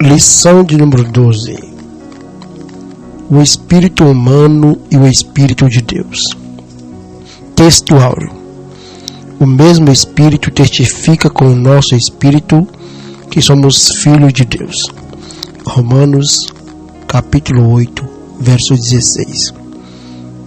Lição de número 12. O espírito humano e o espírito de Deus. Texto áureo. O mesmo espírito testifica com o nosso espírito que somos filhos de Deus. Romanos, capítulo 8, verso 16.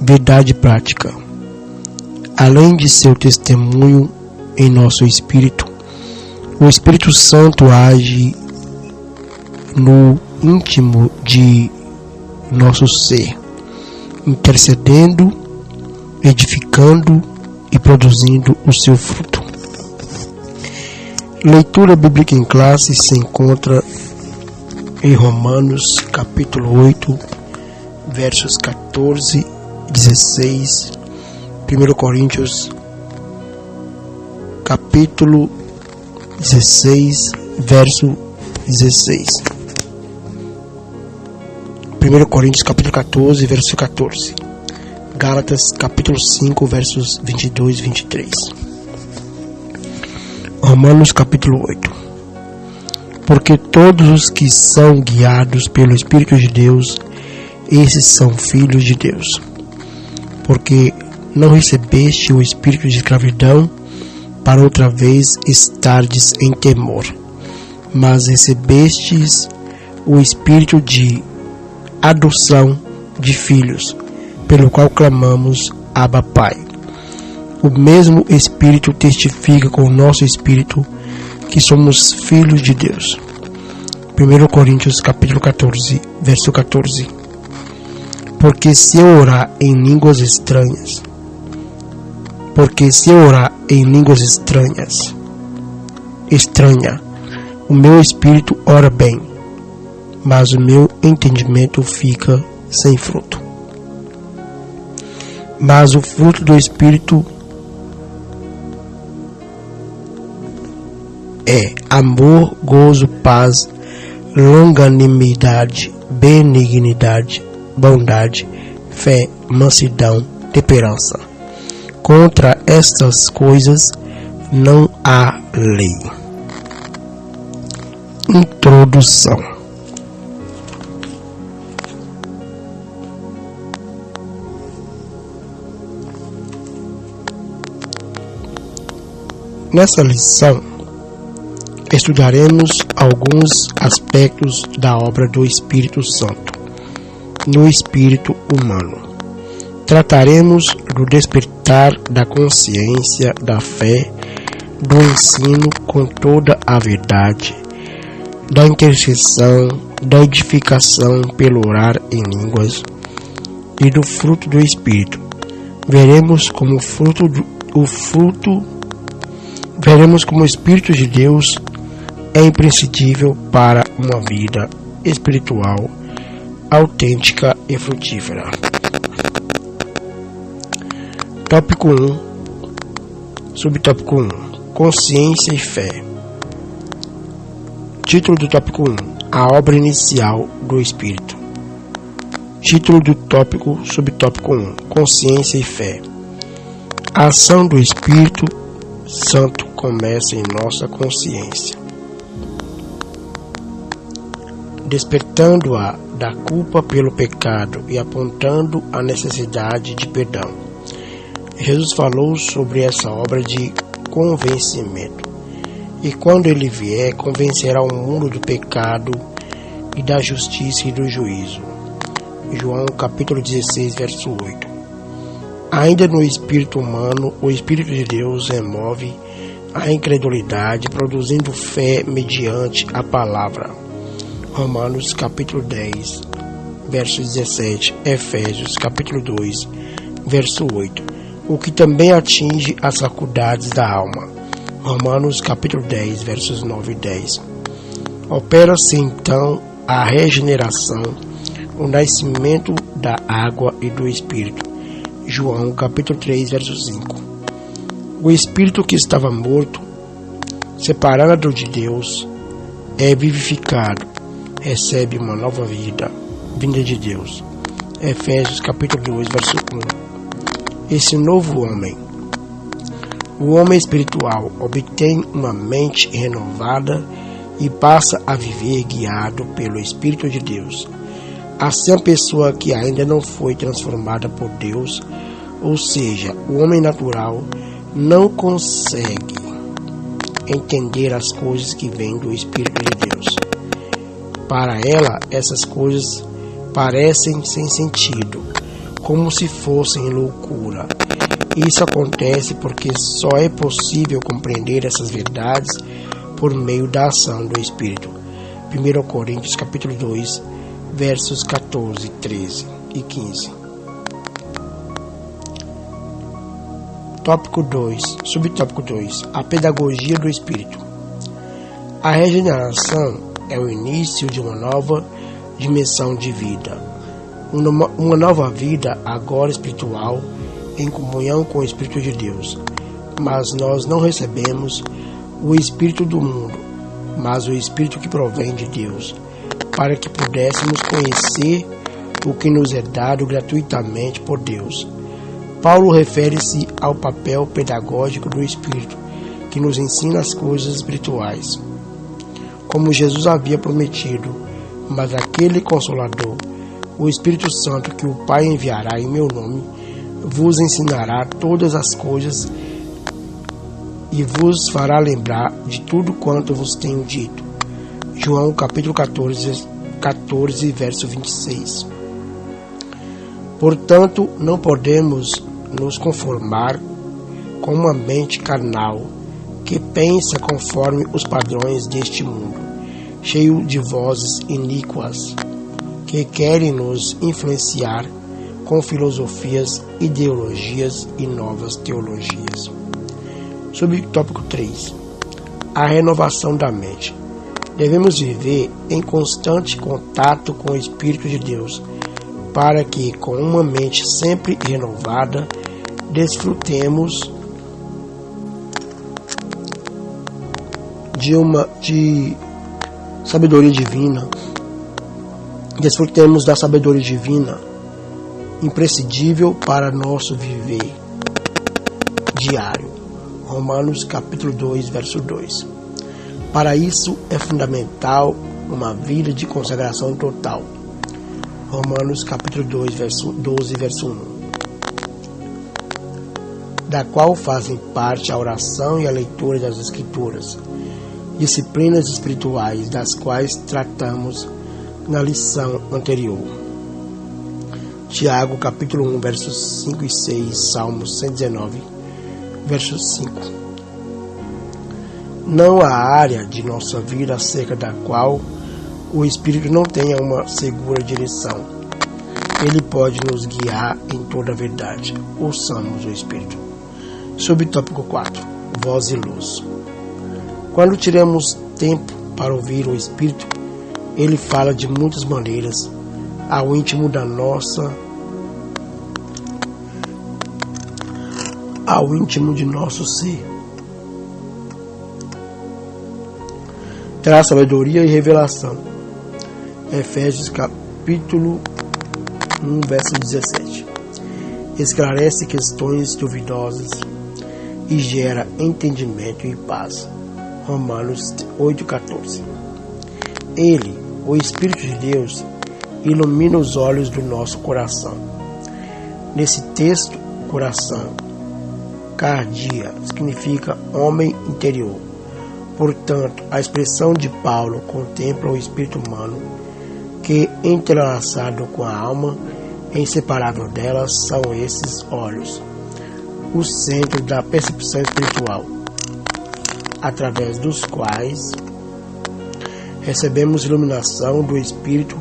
Verdade prática. Além de seu testemunho em nosso espírito, o Espírito Santo age no íntimo de nosso ser, intercedendo, edificando e produzindo o seu fruto. Leitura bíblica em classe se encontra em Romanos capítulo 8, versos 14, 16, 1 Coríntios capítulo 16, verso 16. 1 Coríntios capítulo 14, verso 14. Gálatas capítulo 5, versos 22 e 23. Romanos capítulo 8. Porque todos os que são guiados pelo Espírito de Deus, esses são filhos de Deus. Porque não recebeste o espírito de escravidão, para outra vez estardes em temor, mas recebestes o espírito de adoção de filhos, pelo qual clamamos, Abba, Pai. O mesmo Espírito testifica com o nosso espírito que somos filhos de Deus. 1 Coríntios capítulo 14, verso 14. Porque se eu orar em línguas estranhas, o meu espírito ora bem, mas o meu entendimento fica sem fruto. Mas o fruto do Espírito é amor, gozo, paz, longanimidade, benignidade, bondade, fé, mansidão, temperança. Contra estas coisas não há lei. Introdução. Nessa lição, estudaremos alguns aspectos da obra do Espírito Santo no espírito humano. Trataremos do despertar da consciência, da fé, do ensino com toda a verdade, da intercessão, da edificação pelo orar em línguas e do fruto do Espírito. Veremos como o Espírito de Deus é imprescindível para uma vida espiritual autêntica e frutífera. Tópico 1. Subtópico 1. Consciência e fé. Título do tópico 1. A obra inicial do Espírito. Título do tópico, subtópico 1. Consciência e fé. A ação do Espírito Santo começa em nossa consciência, despertando-a da culpa pelo pecado e apontando a necessidade de perdão. Jesus falou sobre essa obra de convencimento. E quando ele vier, convencerá o mundo do pecado e da justiça e do juízo. João capítulo 16, verso 8. Ainda no espírito humano, o Espírito de Deus remove a incredulidade, produzindo fé mediante a palavra. Romanos capítulo 10, verso 17. Efésios capítulo 2, verso 8. O que também atinge as faculdades da alma. Romanos capítulo 10, versos 9 e 10. Opera-se então a regeneração, o nascimento da água e do Espírito. João capítulo 3, verso 5. O Espírito que estava morto, separado de Deus, é vivificado, recebe uma nova vida, vinda de Deus. Efésios capítulo 2, verso 1. Esse novo homem, o homem espiritual, obtém uma mente renovada e passa a viver guiado pelo Espírito de Deus. Assim, a pessoa que ainda não foi transformada por Deus, ou seja, o homem natural, não consegue entender as coisas que vêm do Espírito de Deus. Para ela, essas coisas parecem sem sentido, como se fossem loucura. Isso acontece porque só é possível compreender essas verdades por meio da ação do Espírito. 1 Coríntios capítulo 2, versos 14, 13 e 15. Tópico 2, subtópico 2, a pedagogia do Espírito. A regeneração é o início de uma nova dimensão de vida. Uma nova vida agora espiritual, em comunhão com o Espírito de Deus. Mas nós não recebemos o Espírito do mundo, mas o Espírito que provém de Deus, para que pudéssemos conhecer o que nos é dado gratuitamente por Deus. Paulo refere-se ao papel pedagógico do Espírito, que nos ensina as coisas espirituais, como Jesus havia prometido, mas aquele Consolador, o Espírito Santo que o Pai enviará em meu nome, vos ensinará todas as coisas e vos fará lembrar de tudo quanto vos tenho dito. João capítulo 14, verso 26. Portanto, não podemos nos conformar com uma mente carnal que pensa conforme os padrões deste mundo, cheio de vozes iníquas que querem nos influenciar com filosofias, ideologias e novas teologias. Subtópico 3. A renovação da mente. Devemos viver em constante contato com o Espírito de Deus, para que, com uma mente sempre renovada, desfrutemos de sabedoria divina. Desfrutemos da sabedoria divina, imprescindível para nosso viver diário. Romanos capítulo 2, verso 2. Para isso é fundamental uma vida de consagração total. Romanos capítulo 2, verso 12, verso 1. Da qual fazem parte a oração e a leitura das Escrituras, disciplinas espirituais das quais tratamos na lição anterior. Tiago capítulo 1, versos 5 e 6, Salmos 119, verso 5. Não há área de nossa vida acerca da qual o Espírito não tenha uma segura direção. Ele pode nos guiar em toda a verdade. Ouçamos o Espírito. Subtópico 4. Voz e luz. Quando tiramos tempo para ouvir o Espírito, ele fala de muitas maneiras ao íntimo de nosso ser. Traz sabedoria e revelação. Efésios capítulo 1, verso 17. Esclarece questões duvidosas e gera entendimento e paz. Romanos 8,14. Ele, o Espírito de Deus, ilumina os olhos do nosso coração. Nesse texto, coração, cardia, significa homem interior. Portanto, a expressão de Paulo contempla o espírito humano que, entrelaçado com a alma, inseparável dela, são esses olhos, o centro da percepção espiritual, através dos quais recebemos iluminação do Espírito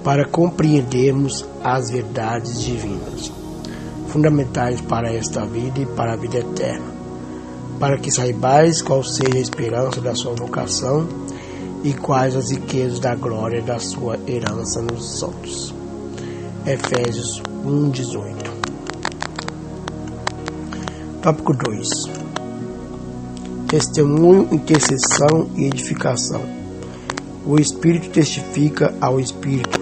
para compreendermos as verdades divinas, fundamentais para esta vida e para a vida eterna, para que saibais qual seja a esperança da sua vocação e quais as riquezas da glória da sua herança nos santos. Efésios 1:18. Tópico 2. Testemunho, intercessão e edificação. O Espírito testifica ao Espírito.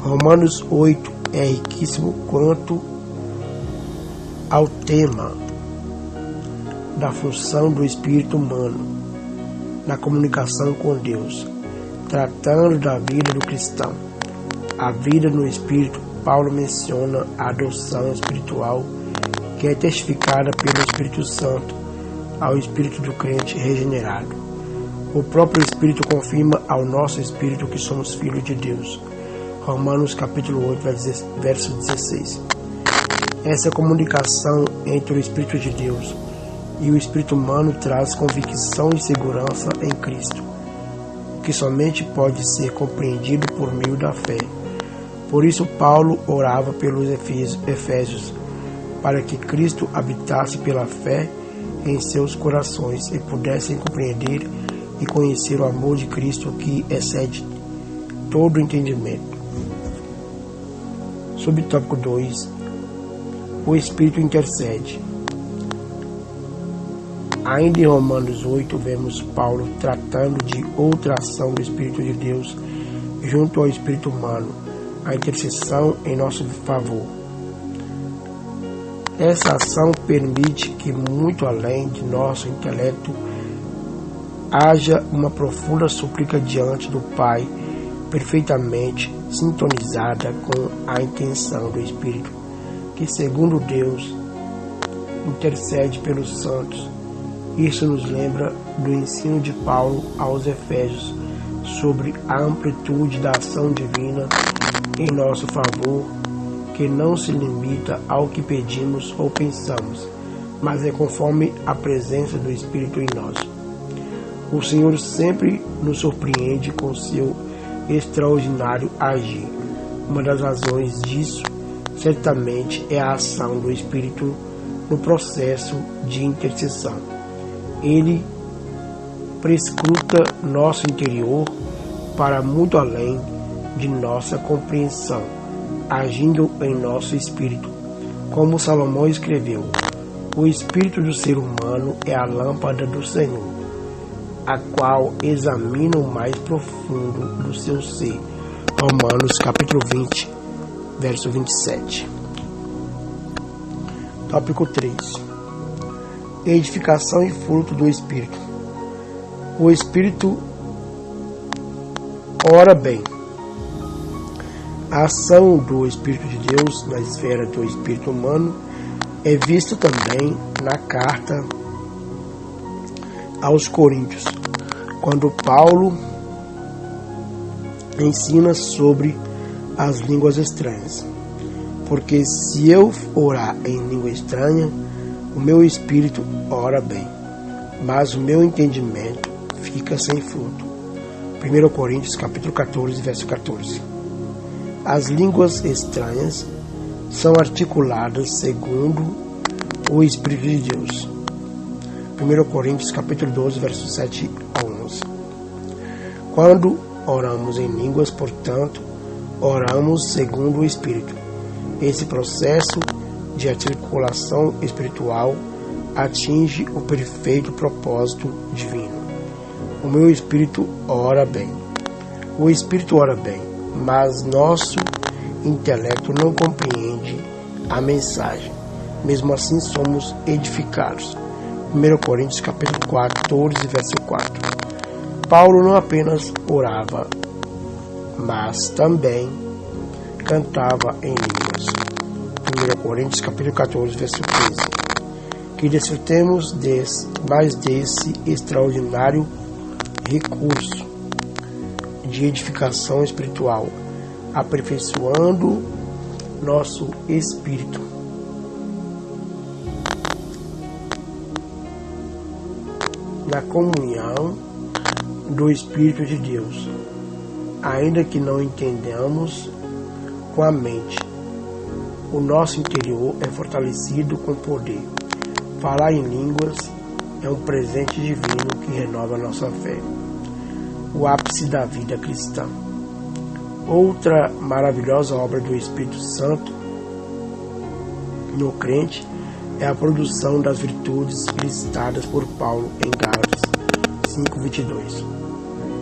Romanos 8 é riquíssimo quanto ao tema da função do espírito humano na comunicação com Deus, tratando da vida do cristão. A vida no Espírito, Paulo menciona a adoção espiritual, que é testificada pelo Espírito Santo ao espírito do crente regenerado. O próprio Espírito confirma ao nosso espírito que somos filhos de Deus. Romanos capítulo 8, verso 16. Essa comunicação entre o Espírito de Deus e o espírito humano traz convicção e segurança em Cristo, que somente pode ser compreendido por meio da fé. Por isso Paulo orava pelos Efésios, para que Cristo habitasse pela fé em seus corações e pudessem compreender e conhecer o amor de Cristo que excede todo entendimento. Subtópico 2. O Espírito intercede. Ainda em Romanos 8, vemos Paulo tratando de outra ação do Espírito de Deus junto ao Espírito humano, a intercessão em nosso favor. Essa ação permite que, muito além de nosso intelecto, haja uma profunda súplica diante do Pai, perfeitamente sintonizada com a intenção do Espírito, que, segundo Deus, intercede pelos santos. Isso nos lembra do ensino de Paulo aos Efésios sobre a amplitude da ação divina em nosso favor, que não se limita ao que pedimos ou pensamos, mas é conforme a presença do Espírito em nós. O Senhor sempre nos surpreende com seu extraordinário agir. Uma das razões disso, certamente, é a ação do Espírito no processo de intercessão. Ele prescruta nosso interior para muito além de nossa compreensão, agindo em nosso espírito. Como Salomão escreveu, o espírito do ser humano é a lâmpada do Senhor, a qual examina o mais profundo do seu ser. Romanos capítulo 20, verso 27. Tópico 3. Edificação e fruto do Espírito. O Espírito ora bem. A ação do Espírito de Deus na esfera do espírito humano é vista também na carta aos Coríntios, quando Paulo ensina sobre as línguas estranhas. Porque se eu orar em língua estranha, o meu espírito ora bem, mas o meu entendimento fica sem fruto. 1 Coríntios capítulo 14, verso 14. As línguas estranhas são articuladas segundo o Espírito de Deus. 1 Coríntios capítulo 12, versos 7 a 11. Quando oramos em línguas, portanto, oramos segundo o Espírito. Esse processo de articulação espiritual atinge o perfeito propósito divino. O meu espírito ora bem. O espírito ora bem, mas nosso intelecto não compreende a mensagem. Mesmo assim somos edificados. 1 Coríntios capítulo 14, verso 4. Paulo não apenas orava, mas também cantava em línguas. 1 Coríntios capítulo 14, verso 13. Que desfrutemos mais desse extraordinário recurso de edificação espiritual, aperfeiçoando nosso espírito. Na comunhão do Espírito de Deus, ainda que não entendamos com a mente, o nosso interior é fortalecido com poder. Falar em línguas é um presente divino que renova nossa fé. O ápice da vida cristã. Outra maravilhosa obra do Espírito Santo no crente é a produção das virtudes listadas por Paulo em Gálatas 5:22,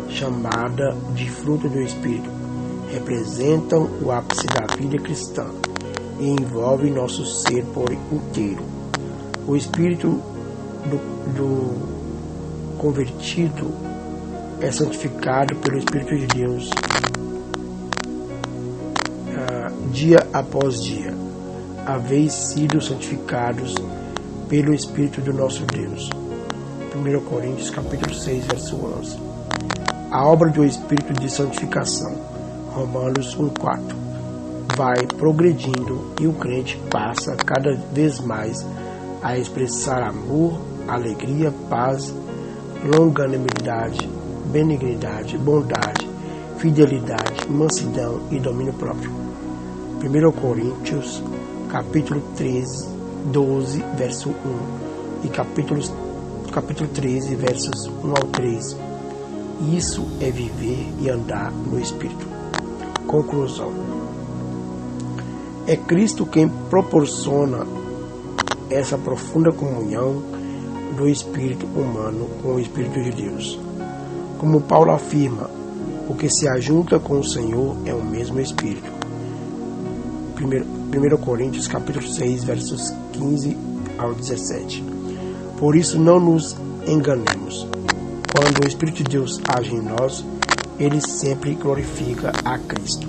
chamada de fruto do Espírito. Representam o ápice da vida cristã e envolvem nosso ser por inteiro. O espírito do convertido é santificado pelo Espírito de Deus dia após dia, haveis sido santificados pelo Espírito do nosso Deus. 1 Coríntios capítulo 6, verso 11. A obra do Espírito de santificação, Romanos 1,4, vai progredindo e o crente passa cada vez mais a expressar amor, alegria, paz, longanimidade, benignidade, bondade, fidelidade, mansidão e domínio próprio. 1 Coríntios capítulo 13, 12, verso 1 e capítulo 13, versos 1 ao 3. Isso é viver e andar no Espírito. Conclusão. É Cristo quem proporciona essa profunda comunhão do espírito humano com o Espírito de Deus. Como Paulo afirma, o que se ajunta com o Senhor é o mesmo Espírito. 1 Coríntios capítulo 6, versos 15 ao 17. Por isso não nos enganemos. Quando o Espírito de Deus age em nós, ele sempre glorifica a Cristo.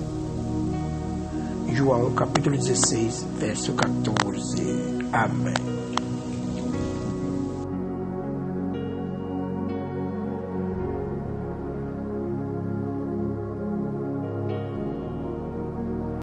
João capítulo 16, verso 14. Amém.